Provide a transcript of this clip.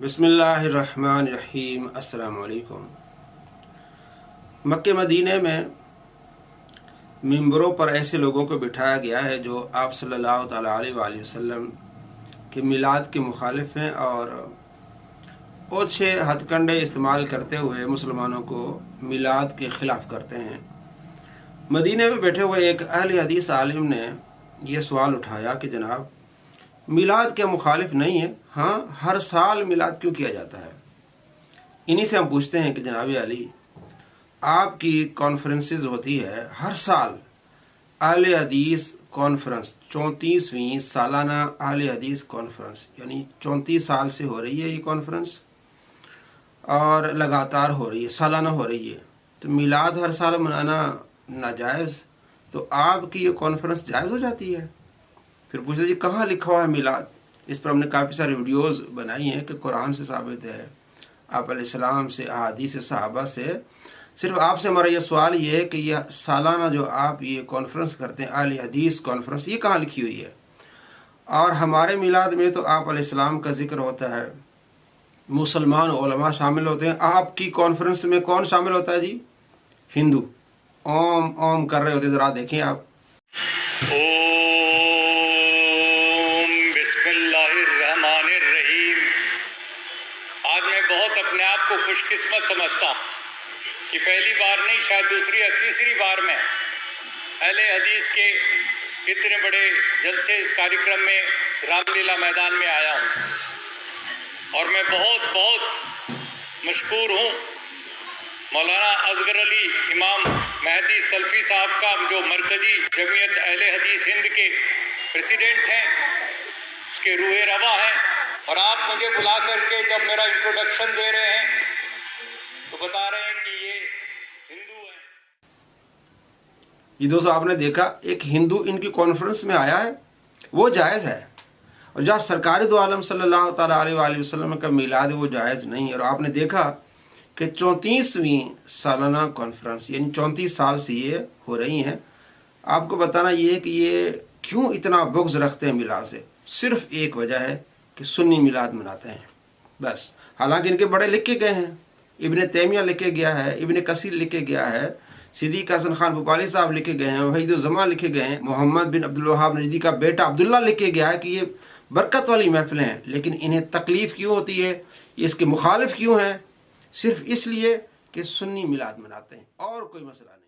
बिस्मिल्लाहिर्रहमानिर्रहीम। अस्सलामु अलैकुम। मक्के मदीने में मिंबरों पर ऐसे लोगों को बिठाया गया है जो आप सल्लल्लाहु ताला अलैहि वसल्लम के मिलाद के मुखालिफ हैं और ओछे हथकंडे इस्तेमाल करते हुए मुसलमानों को मिलाद के ख़िलाफ़ करते हैं। मदीने में बैठे हुए एक अहले हदीस आलिम ने यह सवाल उठाया कि जनाब, मिलाद के मुखालिफ नहीं है, हाँ हर साल मिलाद क्यों किया जाता है? इन्हीं से हम पूछते हैं कि जनाब अली, आपकी कॉन्फ्रेंसेस होती है हर साल, अहले हदीस कॉन्फ्रेंस 34वीं सालाना अहले हदीस कॉन्फ्रेंस, यानी 34 साल से हो रही है ये कॉन्फ्रेंस और लगातार हो रही है, सालाना हो रही है। तो मिलाद हर साल मनाना नाजायज़, तो आपकी ये कॉन्फ्रेंस जायज़ हो जाती है? फिर पूछते जी कहाँ लिखा हुआ है मिलाद? इस पर हमने काफ़ी सारी वीडियोस बनाई हैं कि कुरान से साबित है, आप अलैहिस्सलाम से, अहादीस से, सहाबा से। सिर्फ आपसे हमारा ये सवाल ये है कि यह सालाना जो आप ये कॉन्फ्रेंस करते हैं, अहले हदीस कॉन्फ्रेंस, ये कहाँ लिखी हुई है? और हमारे मिलाद में तो आप अलैहिस्सलाम का जिक्र होता है, मुसलमान उलमा शामिल होते हैं। आपकी कॉन्फ्रेंस में कौन शामिल होता है जी? हिंदू ओम ओम कर रहे होते, ज़रा देखें आप। आज मैं बहुत अपने आप को खुशकिस्मत समझता हूँ कि पहली बार नहीं, शायद दूसरी या तीसरी बार में अहले हदीस के इतने बड़े जलसे इस कार्यक्रम में रामलीला मैदान में आया हूँ। और मैं बहुत बहुत मशकूर हूँ मौलाना असगर अली इमाम महदी सल्फी साहब का, जो मरकज़ी जमीयत अहले हदीस हिंद के प्रेसिडेंट हैं, उसके रूहे रवा हैं। और आप मुझे बुला करके जब मेरा इंट्रोडक्शन दे रहे हैं तो बता रहे हैं कि ये हिंदू हैं। ये दोस्तों आपने देखा, एक हिंदू इनकी कॉन्फ्रेंस में आया है, वो जायज़ है। और जहाँ सरकारी दो आलम सल्लल्लाहु ताला अलैहि वसल्लम का मिलाद है, वो जायज़ नहीं है। और आपने देखा कि 34वीं सालाना कॉन्फ्रेंस, यानी 34 साल से ये हो रही हैं। आपको बताना ये है कि ये क्यों इतना बुग़्ज़ रखते हैं मिलाद से। सिर्फ एक वजह है कि सुन्नी मिलाद मनाते हैं, बस। हालांकि इनके बड़े लिख के गए हैं, इब्ने तैमिया लिख के गया है, इब्ने कसीर लिख के गया है, सिद्दीक़ हसन खान भोपाली साहब लिखे गए हैं, वहीदुज़्ज़मान लिखे गए हैं, मोहम्मद बिन अब्दुल वहाब नजदी का बेटा अब्दुल्ला लिख के गया है कि ये बरकत वाली महफिलें हैं। लेकिन इन्हें तकलीफ़ क्यों होती है, ये इसके मुखालिफ क्यों हैं? सिर्फ इसलिए कि सुन्नी मिलाद मनाते हैं, और कोई मसला नहीं।